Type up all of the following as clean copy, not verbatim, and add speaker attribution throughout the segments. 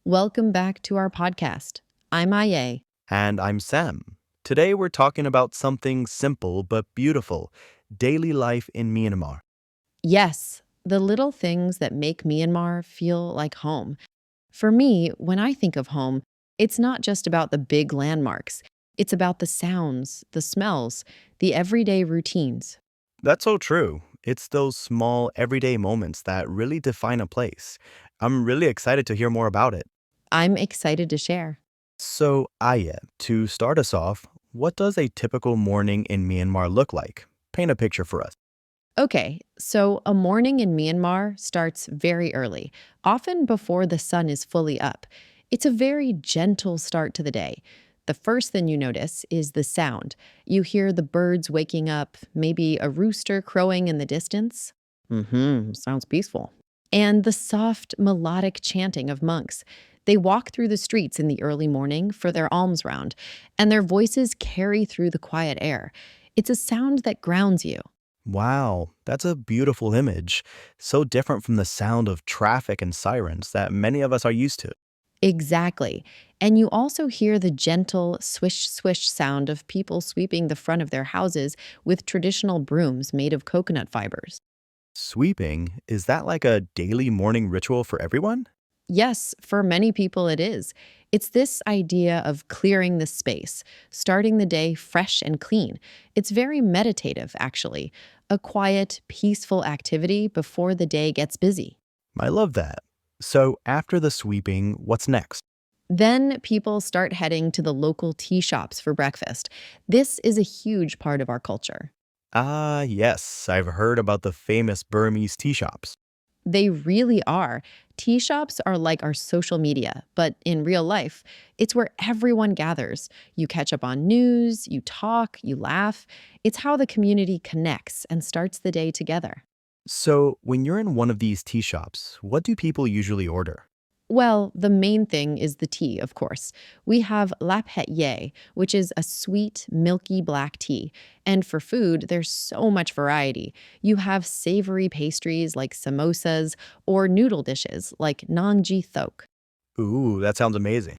Speaker 1: Welcome back to our podcast. I'm Aye.
Speaker 2: And I'm Sam. Today we're talking about something simple but beautiful, daily life in Myanmar.
Speaker 1: Yes, the little things that make Myanmar feel like home. For me, when I think of home, it's not just about the big landmarks. It's about the sounds, the smells, the everyday routines.
Speaker 2: That's so true. It's those small, everyday moments that really define a place. I'm really excited to hear more about it.
Speaker 1: I'm excited to share.
Speaker 2: So, Aya, to start us off, what does a typical morning in Myanmar look like? Paint a picture for us.
Speaker 1: Okay, so a morning in Myanmar starts very early, often before the sun is fully up. It's a very gentle start to the day. The first thing you notice is the sound. You hear the birds waking up, maybe a rooster crowing in the distance. Sounds peaceful. And the soft, melodic chanting of monks. They walk through the streets in the early morning for their alms round, and their voices carry through the quiet air. It's a sound that grounds you.
Speaker 2: Wow, that's a beautiful image. So different from the sound of traffic and sirens that many of us are used to.
Speaker 1: Exactly. And you also hear the gentle swish swish sound of people sweeping the front of their houses with traditional brooms made of coconut fibers.
Speaker 2: Sweeping, is that like a daily morning ritual for everyone?
Speaker 1: Yes, for many people it is. It's this idea of clearing the space, starting the day fresh and clean. It's very meditative, actually, a quiet, peaceful activity before the day gets busy.
Speaker 2: I love that. So, after the sweeping, what's next?
Speaker 1: Then people start heading to the local tea shops for breakfast. This is a huge part of our culture.
Speaker 2: Ah, yes, I've heard about the famous Burmese tea shops.
Speaker 1: They really are. Tea shops are like our social media, but in real life, it's where everyone gathers. You catch up on news, you talk, you laugh. It's how the community connects and starts the day together.
Speaker 2: So, when you're in one of these tea shops, what do people usually order?
Speaker 1: Well, the main thing is the tea, of course. We have lap het ye, which is a sweet, milky black tea. And for food, there's so much variety. You have savory pastries like samosas or noodle dishes like nang ji thok.
Speaker 2: Ooh, that sounds amazing.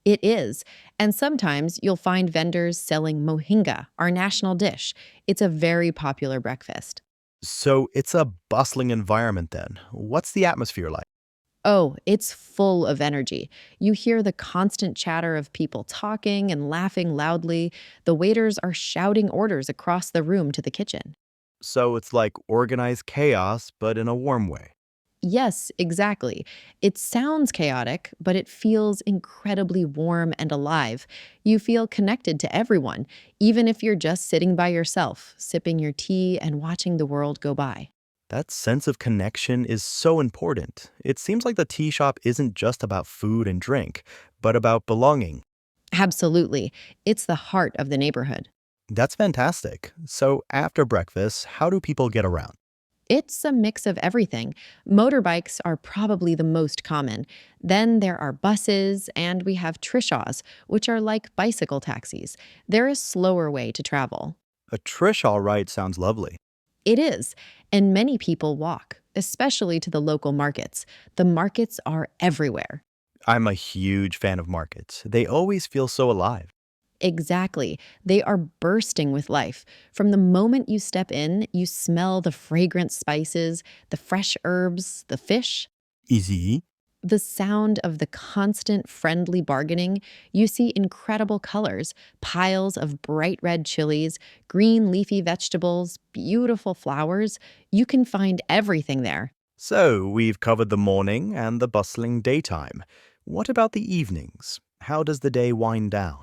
Speaker 1: It is. And sometimes you'll find vendors selling mohinga, our national dish. It's a very popular breakfast.
Speaker 2: So, it's a bustling environment then. What's the atmosphere like?
Speaker 1: Oh, it's full of energy. You hear the constant chatter of people talking and laughing loudly. The waiters are shouting orders across the room to the kitchen.
Speaker 2: So, it's like organized chaos, but in a warm way.
Speaker 1: Yes, exactly. It sounds chaotic, but it feels incredibly warm and alive. You feel connected to everyone, even if you're just sitting by yourself, sipping your tea and watching the world go by.
Speaker 2: That sense of connection is so important. It seems like the tea shop isn't just about food and drink, but about belonging.
Speaker 1: Absolutely. It's the heart of the neighborhood.
Speaker 2: That's fantastic. So, after breakfast, how do people get around?
Speaker 1: It's a mix of everything. Motorbikes are probably the most common. Then there are buses, and we have trishaws, which are like bicycle taxis. They're a slower way to travel.
Speaker 2: A Trishaw ride sounds lovely.
Speaker 1: It is, and many people walk, especially to the local markets. The markets are everywhere.
Speaker 2: I'm a huge fan of markets. They always feel so alive.
Speaker 1: Exactly. They are bursting with life. From the moment you step in, you smell the fragrant spices, the fresh herbs, the fish.
Speaker 2: Easy.
Speaker 1: The sound of the constant friendly bargaining, you see incredible colors, piles of bright red chilies, green leafy vegetables, beautiful flowers. You can find everything there.
Speaker 2: So, we've covered the morning and the bustling daytime. What about the evenings? How does the day wind down?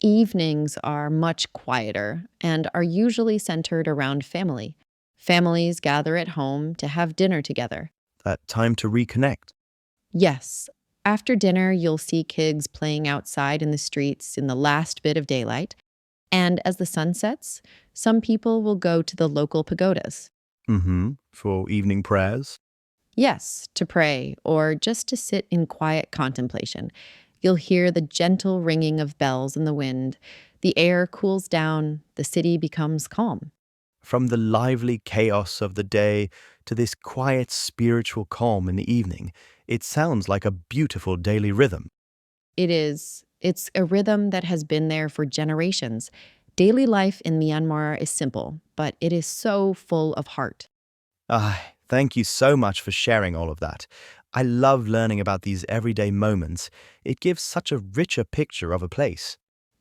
Speaker 1: Evenings are much quieter and are usually centered around family. Families gather at home to have dinner together.
Speaker 2: That time to reconnect.
Speaker 1: Yes, after dinner, you'll see kids playing outside in the streets in the last bit of daylight. And as the sun sets, some people will go to the local pagodas.
Speaker 2: For evening prayers?
Speaker 1: Yes, to pray or just to sit in quiet contemplation. You'll hear the gentle ringing of bells in the wind. The air cools down, the city becomes calm.
Speaker 2: From the lively chaos of the day to this quiet spiritual calm in the evening. It sounds like a beautiful daily rhythm.
Speaker 1: It is. It's a rhythm that has been there for generations. Daily life in Myanmar is simple, but it is so full of heart.
Speaker 2: Thank you so much for sharing all of that. I love learning about these everyday moments. It gives such a richer picture of a place.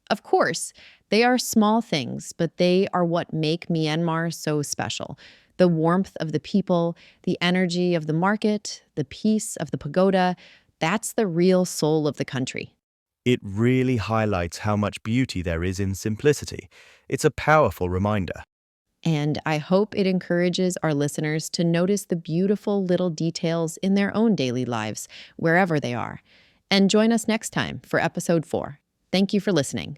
Speaker 1: Of course, they are small things, but they are what make Myanmar so special. The warmth of the people, the energy of the market, the peace of the pagoda, that's the real soul of the country.
Speaker 2: It really highlights how much beauty there is in simplicity. It's a powerful reminder.
Speaker 1: And I hope it encourages our listeners to notice the beautiful little details in their own daily lives, wherever they are. And join us next time for episode 4. Thank you for listening.